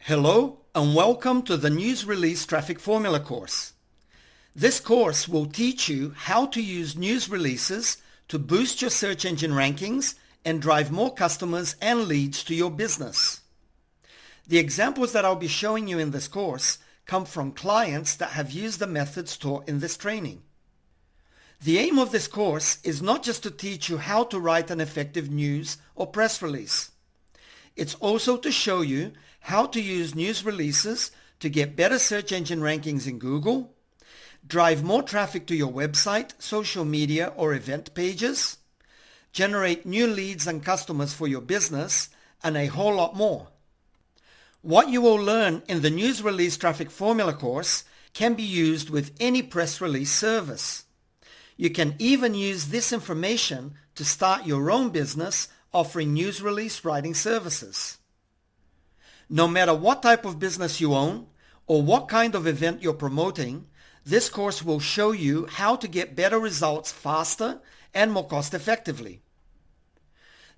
Hello and welcome to the News Release Traffic Formula course. This course will teach you how to use news releases to boost your search engine rankings and drive more customers and leads to your business. The examples that I'll be showing you in this course come from clients that have used the methods taught in this training. The aim of this course is not just to teach you how to write an effective news or press release. It's also to show you how to use news releases to get better search engine rankings in Google, drive more traffic to your website, social media, or event pages, generate new leads and customers for your business, and a whole lot more. What you will learn in the News Release Traffic Formula course can be used with any press release service. You can even use this information to start your own business offering news release writing services. No matter what type of business you own or what kind of event you're promoting, this course will show you how to get better results faster and more cost effectively.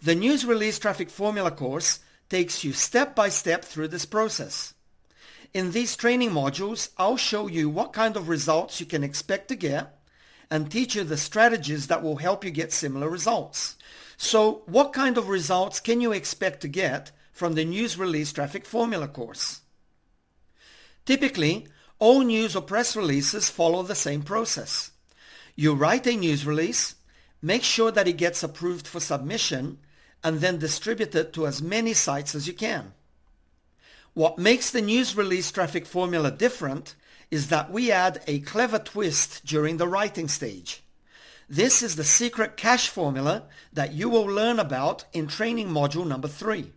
The News Release Traffic Formula course takes you step by step through this process. In these training modules, I'll show you what kind of results you can expect to get and teach you the strategies that will help you get similar results. So what kind of results can you expect to get from the News Release Traffic Formula course? Typically, all news or press releases follow the same process. You write a news release, make sure that it gets approved for submission, and then distribute it to as many sites as you can. What makes the News Release Traffic Formula different is that we add a clever twist during the writing stage. This is the secret cache formula that you will learn about in training module number 3.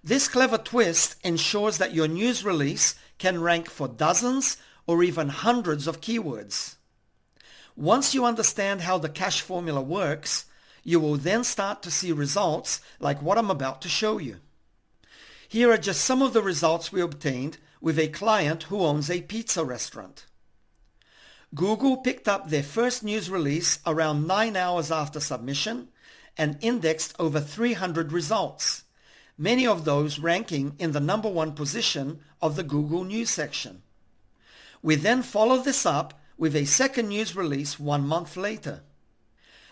This clever twist ensures that your news release can rank for dozens or even hundreds of keywords. Once you understand how the cache formula works, you will then start to see results like what I'm about to show you. Here are just some of the results we obtained with a client who owns a pizza restaurant. Google picked up their first news release around 9 hours after submission and indexed over 300 results, many of those ranking in the number 1 position of the Google News section. We then followed this up with a second news release 1 month later.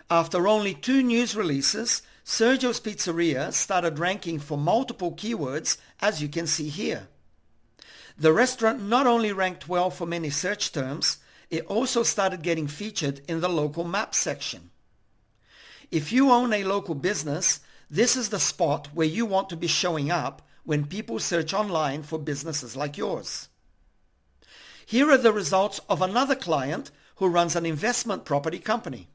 After only 2 news releases, Sergio's Pizzeria started ranking for multiple keywords, as you can see here. The restaurant not only ranked well for many search terms, it also started getting featured in the local maps section. If you own a local business, this is the spot where you want to be showing up when people search online for businesses like yours. Here are the results of another client who runs an investment property company.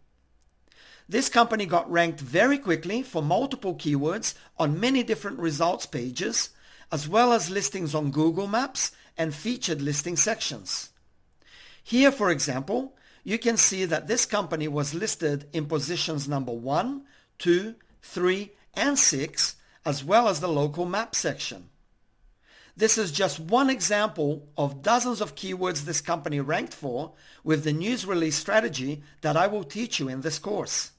This company got ranked very quickly for multiple keywords on many different results pages, as well as listings on Google Maps and featured listing sections. Here, for example, you can see that this company was listed in positions number 1, 2, 3, and 6, as well as the local map section. This is just one example of dozens of keywords this company ranked for with the news release strategy that I will teach you in this course.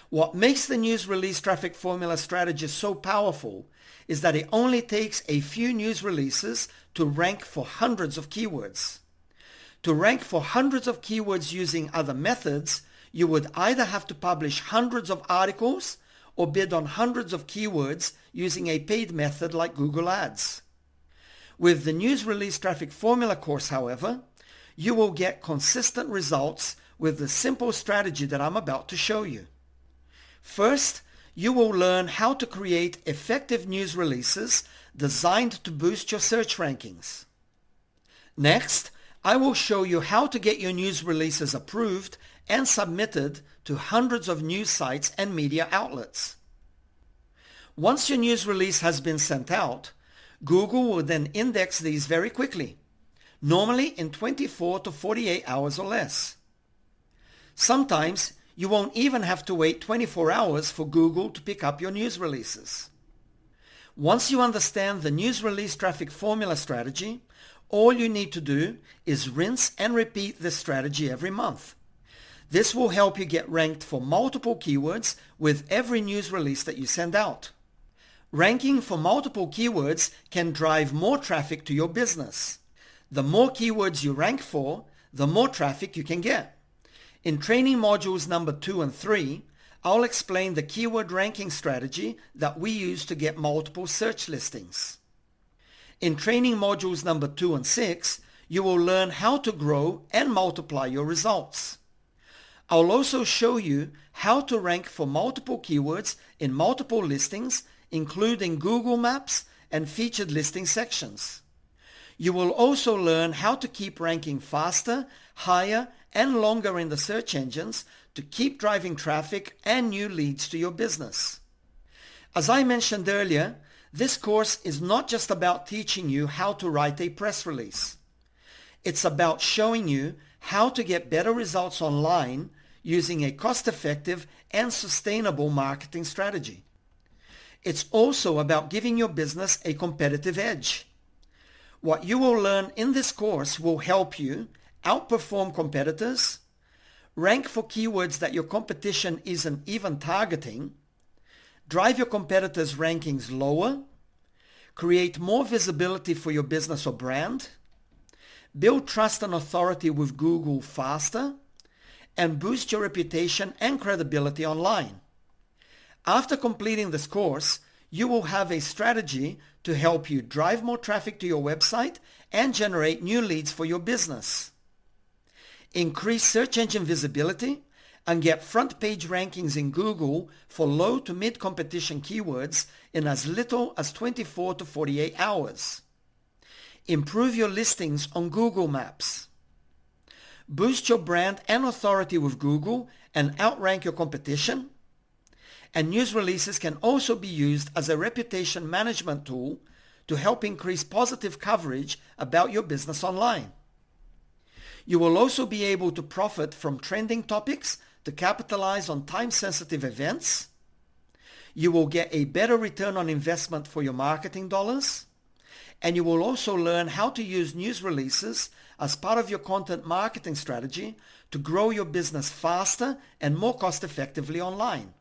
What makes the News Release Traffic Formula strategy so powerful is that it only takes a few news releases to rank for hundreds of keywords. To rank for hundreds of keywords using other methods, you would either have to publish hundreds of articles or bid on hundreds of keywords using a paid method like Google Ads. With the News Release Traffic Formula course, however, you will get consistent results with the simple strategy that I'm about to show you. First, you will learn how to create effective news releases designed to boost your search rankings. Next, I will show you how to get your news releases approved and submitted to hundreds of news sites and media outlets. Once your news release has been sent out, Google will then index these very quickly, normally in 24 to 48 hours or less. Sometimes you won't even have to wait 24 hours for Google to pick up your news releases. Once you understand the News Release Traffic Formula strategy, all you need to do is rinse and repeat this strategy every month. This will help you get ranked for multiple keywords with every news release that you send out. Ranking for multiple keywords can drive more traffic to your business. The more keywords you rank for, the more traffic you can get. In training modules number 2 and 3, I'll explain the keyword ranking strategy that we use to get multiple search listings. In training modules number 2 and 6, you will learn how to grow and multiply your results. I'll also show you how to rank for multiple keywords in multiple listings, including Google Maps and featured listing sections. You will also learn how to keep ranking faster, higher, and longer in the search engines to keep driving traffic and new leads to your business. As I mentioned earlier, this course is not just about teaching you how to write a press release. It's about showing you how to get better results online using a cost-effective and sustainable marketing strategy. It's also about giving your business a competitive edge. What you will learn in this course will help you outperform competitors, rank for keywords that your competition isn't even targeting, drive your competitors' rankings lower, create more visibility for your business or brand, build trust and authority with Google faster, and boost your reputation and credibility online. After completing this course, you will have a strategy to help you drive more traffic to your website and generate new leads for your business. Increase search engine visibility and get front page rankings in Google for low to mid competition keywords in as little as 24 to 48 hours. Improve your listings on Google Maps. Boost your brand and authority with Google and outrank your competition. And news releases can also be used as a reputation management tool to help increase positive coverage about your business online. You will also be able to profit from trending topics to capitalize on time-sensitive events. You will get a better return on investment for your marketing dollars. And you will also learn how to use news releases as part of your content marketing strategy to grow your business faster and more cost-effectively online.